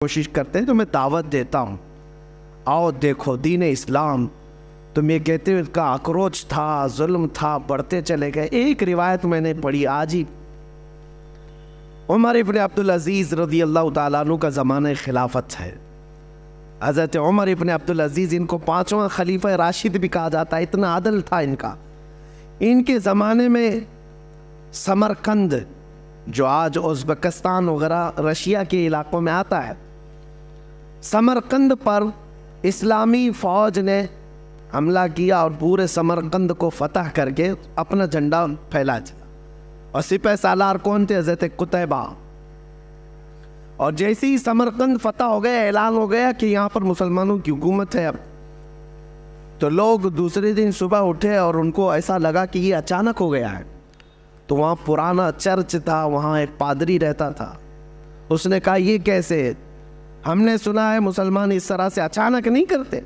کوشش کرتے ہیں تو میں دعوت دیتا ہوں، آؤ دیکھو دین اسلام. تم یہ کہتے ہو اس کا اکروچ تھا، ظلم تھا، بڑھتے چلے گئے. ایک روایت میں نے پڑھی آج ہی، عمر ابن عبدالعزیز رضی اللہ تعالیٰ عنہ کا زمانہ خلافت ہے. حضرت عمر ابن عبدالعزیز، ان کو پانچواں خلیفہ راشد بھی کہا جاتا ہے، اتنا عدل تھا ان کا. ان کے زمانے میں سمرقند، جو آج ازبکستان وغیرہ رشیا کے علاقوں میں آتا ہے، سمرقند پر اسلامی فوج نے حملہ کیا اور پورے سمرقند کو فتح کر کے اپنا جھنڈا پھیلا دیا. اور سپہ سالار کون تھے؟ حضرت قتیبہ. اور جیسے ہی سمرقند فتح ہو گیا، اعلان ہو گیا کہ یہاں پر مسلمانوں کی حکومت ہے اب، تو لوگ دوسرے دن صبح اٹھے اور ان کو ایسا لگا کہ یہ اچانک ہو گیا ہے. تو وہاں پرانا چرچ تھا، وہاں ایک پادری رہتا تھا. اس نے کہا یہ کیسے؟ ہم نے سنا ہے مسلمان اس طرح سے اچانک نہیں کرتے،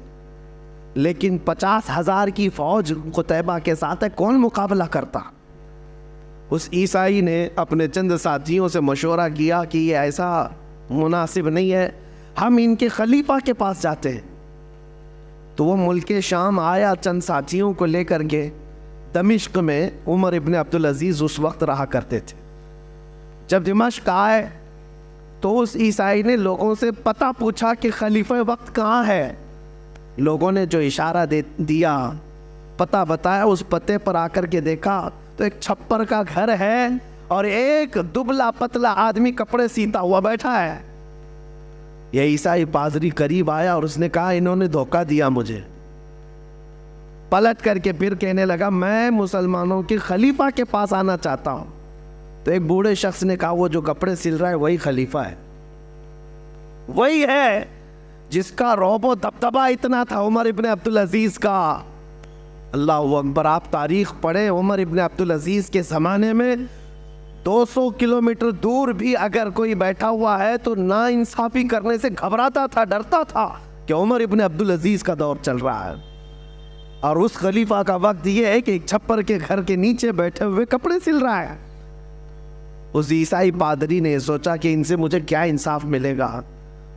لیکن 50,000 کی فوج قتیبہ کے ساتھ ہے، کون مقابلہ کرتا؟ اس عیسائی نے اپنے چند ساتھیوں سے مشورہ کیا کہ یہ ایسا مناسب نہیں ہے، ہم ان کے خلیفہ کے پاس جاتے ہیں. تو وہ ملک شام آیا چند ساتھیوں کو لے کر کے. دمشق میں عمر ابن عبدالعزیز اس وقت رہا کرتے تھے. جب دمشق آئے تو اس عیسائی نے لوگوں سے پتہ پوچھا کہ خلیفہ وقت کہاں ہے. لوگوں نے جو اشارہ دیا، پتہ بتایا، اس پتے پر آ کر کے دیکھا تو ایک چھپر کا گھر ہے اور ایک دبلا پتلا آدمی کپڑے سیتا ہوا بیٹھا ہے. یہ عیسائی پادری قریب آیا اور اس نے کہا انہوں نے دھوکہ دیا مجھے. پلٹ کر کے پھر کہنے لگا میں مسلمانوں کے خلیفہ کے پاس آنا چاہتا ہوں. تو ایک بوڑھے شخص نے کہا وہ جو کپڑے سل رہا ہے وہی خلیفہ ہے، وہی ہے جس کا رعب و دبدبہ اتنا تھا عمر ابن عبدالعزیز کا. اللہ اکبر. آپ تاریخ پڑھیں، عمر ابن عبدالعزیز کے زمانے میں 200 کلومیٹر دور بھی اگر کوئی بیٹھا ہوا ہے تو نا انصافی کرنے سے گھبراتا تھا، ڈرتا تھا کہ عمر ابن عبدالعزیز کا دور چل رہا ہے. اور اس خلیفہ کا وقت یہ ہے کہ ایک چھپر کے گھر کے نیچے بیٹھے ہوئے کپڑے سل رہا ہے. اس عیسائی پادری نے سوچا کہ ان سے مجھے کیا انصاف ملے گا.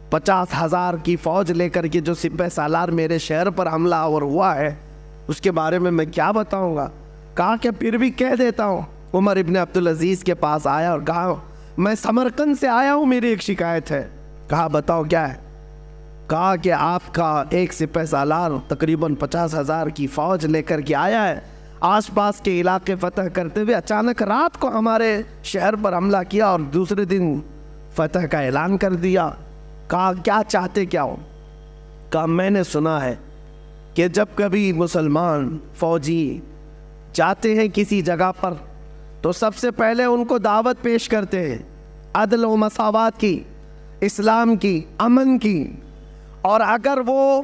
50,000 کی فوج لے کر کے جو سپہ سالار میرے شہر پر حملہ آور ہوا ہے اس کے بارے میں کیا بتاؤں گا. کہا کہ پھر بھی کہہ دیتا ہوں. عمر ابن عبدالعزیز کے پاس آیا اور کہا میں سمرقند سے آیا ہوں، میری ایک شکایت ہے. کہا بتاؤ کیا ہے. کہا کہ آپ کا ایک سپہ سالار تقریباً 50,000 کی فوج لے کر کے آیا ہے، آس پاس کے علاقے فتح کرتے ہوئے اچانک رات کو ہمارے شہر پر حملہ کیا اور دوسرے دن فتح کا اعلان کر دیا. کہا کیا چاہتے کیا ہو؟ کہا میں نے سنا ہے کہ جب کبھی مسلمان فوجی جاتے ہیں کسی جگہ پر تو سب سے پہلے ان کو دعوت پیش کرتے ہیں عدل و مساوات کی، اسلام کی، امن کی. اور اگر وہ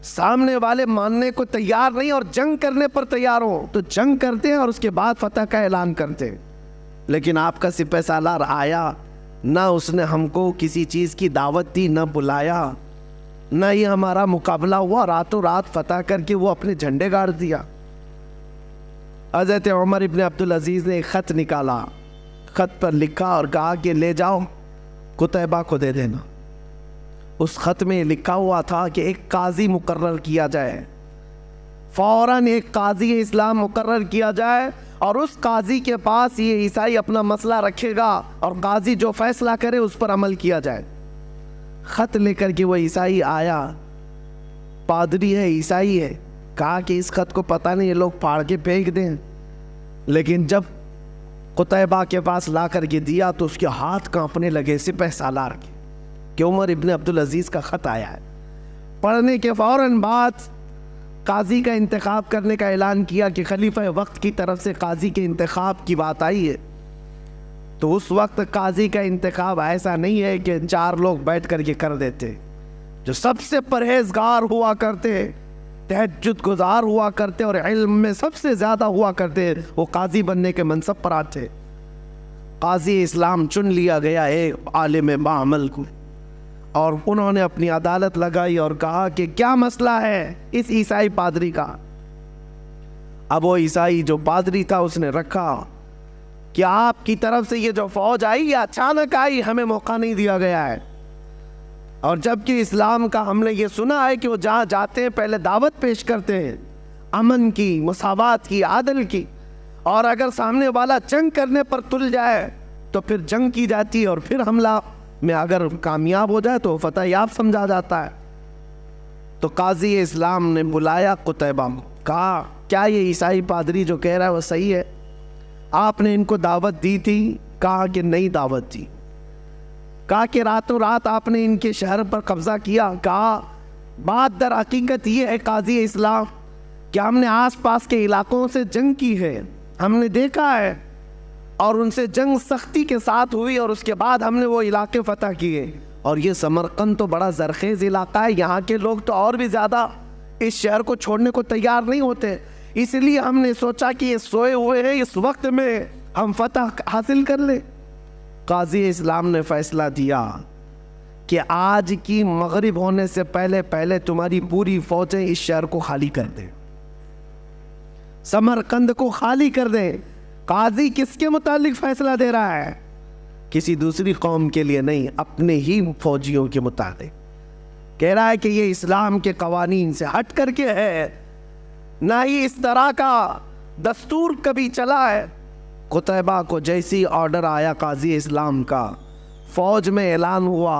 سامنے والے ماننے کو تیار نہیں اور جنگ کرنے پر تیار ہو تو جنگ کرتے ہیں اور اس کے بعد فتح کا اعلان کرتے ہیں. لیکن آپ کا سپہ سالار آیا، نہ اس نے ہم کو کسی چیز کی دعوت دی، نہ بلایا، نہ یہ ہمارا مقابلہ ہوا، راتوں رات فتح کر کے وہ اپنے جھنڈے گاڑ دیا. حضرت عمر ابن عبدالعزیز نے ایک خط نکالا، خط پر لکھا اور کہا کہ لے جاؤ قتیبہ کو دے دینا. اس خط میں لکھا ہوا تھا کہ ایک قاضی مقرر کیا جائے، فوراً ایک قاضی اسلام مقرر کیا جائے اور اس قاضی کے پاس یہ عیسائی اپنا مسئلہ رکھے گا اور قاضی جو فیصلہ کرے اس پر عمل کیا جائے. خط لے کر کے وہ عیسائی آیا، پادری ہے، عیسائی ہے. کہا کہ اس خط کو پتہ نہیں یہ لوگ پھاڑ کے پھینک دیں. لیکن جب قتیبہ کے پاس لا کر کے دیا تو اس کے ہاتھ کانپنے لگے سپہ سالار کے کہ عمر ابن عبدالعزیز کا خط آیا ہے. پڑھنے کے فوراً بعد قاضی کا انتخاب کرنے کا اعلان کیا کہ خلیفہ وقت کی طرف سے قاضی کے انتخاب کی بات آئی ہے. تو اس وقت قاضی کا انتخاب ایسا نہیں ہے کہ 4 لوگ بیٹھ کر کے کر دیتے. جو سب سے پرہیزگار ہوا کرتے، تہجد گزار ہوا کرتے اور علم میں سب سے زیادہ ہوا کرتے، وہ قاضی بننے کے منصب پر آتے. قاضی اسلام چن لیا گیا ایک عالم بعمل کو اور انہوں نے اپنی عدالت لگائی اور کہا کہ کیا مسئلہ ہے اس عیسائی پادری کا. اب وہ عیسائی جو پادری تھا اس نے رکھا کہ آپ کی طرف سے یہ جو فوج آئی یہ اچانک آئی، ہمیں موقع نہیں دیا گیا ہے. اور جبکہ اسلام کا ہم نے یہ سنا ہے کہ وہ جہاں جاتے ہیں پہلے دعوت پیش کرتے ہیں امن کی، مساوات کی، عدل کی، اور اگر سامنے والا جنگ کرنے پر تل جائے تو پھر جنگ کی جاتی ہے، اور پھر حملہ میں اگر کامیاب ہو جائے تو فتح یاب سمجھا جاتا ہے۔ تو قاضی اسلام نے بلایا قتیبہ کو، کہا کیا یہ عیسائی پادری جو کہہ رہا ہے وہ صحیح ہے؟ آپ نے ان کو دعوت دی تھی؟ کہا کہ نہیں دعوت دی۔ کہا کہ راتوں رات آپ نے ان کے شہر پر قبضہ کیا؟ کہا بات در حقیقت یہ ہے قاضی اسلام کہ ہم نے آس پاس کے علاقوں سے جنگ کی ہے، ہم نے دیکھا ہے، اور ان سے جنگ سختی کے ساتھ ہوئی، اور اس کے بعد ہم نے وہ علاقے فتح کیے، اور یہ سمرقند تو بڑا زرخیز علاقہ ہے، یہاں کے لوگ تو اور بھی زیادہ اس شہر کو چھوڑنے کو تیار نہیں ہوتے، اس لیے ہم نے سوچا کہ یہ سوئے ہوئے ہیں، اس وقت میں ہم فتح حاصل کر لیں۔ قاضی اسلام نے فیصلہ دیا کہ آج کی مغرب ہونے سے پہلے پہلے تمہاری پوری فوجیں اس شہر کو خالی کر دیں، سمرقند کو خالی کر دیں۔ قاضی کس کے متعلق فیصلہ دے رہا ہے؟ کسی دوسری قوم کے لیے نہیں، اپنے ہی فوجیوں کے متعلق کہہ رہا ہے کہ یہ اسلام کے قوانین سے ہٹ کر کے ہے، نہ ہی اس طرح کا دستور کبھی چلا ہے۔ قتیبہ کو جیسی آرڈر آیا قاضی اسلام کا، فوج میں اعلان ہوا،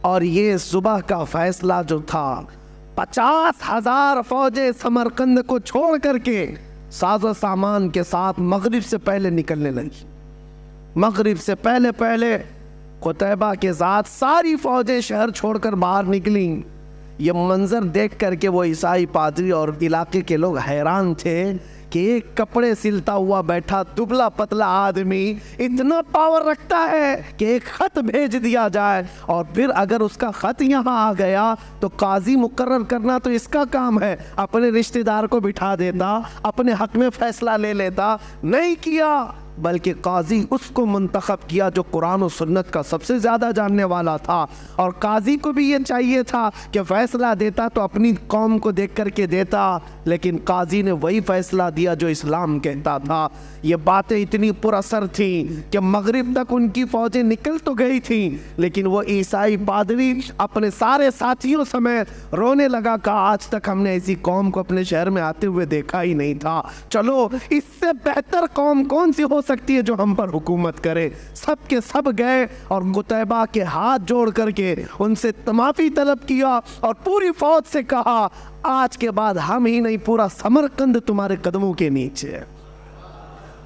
اور یہ صبح کا فیصلہ جو تھا 50,000 فوجیں سمرقند کو چھوڑ کر کے ساز و سامان کے ساتھ مغرب سے پہلے نکلنے لگی۔ مغرب سے پہلے پہلے قتیبہ کے ساتھ ساری فوجیں شہر چھوڑ کر باہر نکلیں۔ یہ منظر دیکھ کر کے وہ عیسائی پادری اور علاقے کے لوگ حیران تھے کہ ایک کپڑے سلتا ہوا بیٹھا دبلا پتلا آدمی اتنا پاور رکھتا ہے کہ ایک خط بھیج دیا جائے، اور پھر اگر اس کا خط یہاں آ گیا تو قاضی مقرر کرنا تو اس کا کام ہے، اپنے رشتہ دار کو بٹھا دیتا، اپنے حق میں فیصلہ لے لیتا، نہیں کیا، بلکہ قاضی اس کو منتخب کیا جو قرآن و سنت کا سب سے زیادہ جاننے والا تھا، اور قاضی کو بھی یہ چاہیے تھا کہ فیصلہ دیتا تو اپنی قوم کو دیکھ کر کے دیتا، لیکن قاضی نے وہی فیصلہ دیا جو اسلام کہتا تھا۔ یہ باتیں اتنی پر اثر تھیں کہ مغرب تک ان کی فوجیں نکل تو گئی تھیں، لیکن وہ عیسائی پادری اپنے سارے ساتھیوں سمیت رونے لگا، کہا آج تک ہم نے ایسی قوم کو اپنے شہر میں آتے ہوئے دیکھا ہی نہیں تھا، چلو اس سے بہتر قوم کون سی ہو سکتی ہے جو ہم پر حکومت کرے۔ سب کے سب گئے اور قتیبہ کے ہاتھ جوڑ کر کے ان سے معافی طلب کیا، اور پوری فوج سے کہا آج کے بعد ہم ہی نہیں پورا سمرقند تمہارے قدموں کے نیچے ہے،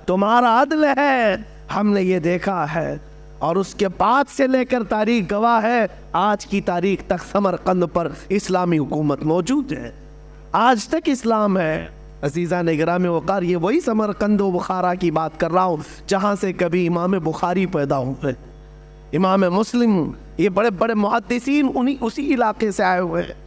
تمہارا عدل ہے، ہم نے یہ دیکھا ہے، اور اس کے بعد سے لے کر تاریخ گواہ ہے، آج کی تاریخ تک سمرقند پر اسلامی حکومت موجود ہے، آج تک اسلام ہے۔ عزیزان گرامی وقار، یہ وہی سمرقند و بخارا کی بات کر رہا ہوں جہاں سے کبھی امام بخاری پیدا ہوئے، امام مسلم، یہ بڑے بڑے محدثین اسی علاقے سے آئے ہوئے ہیں۔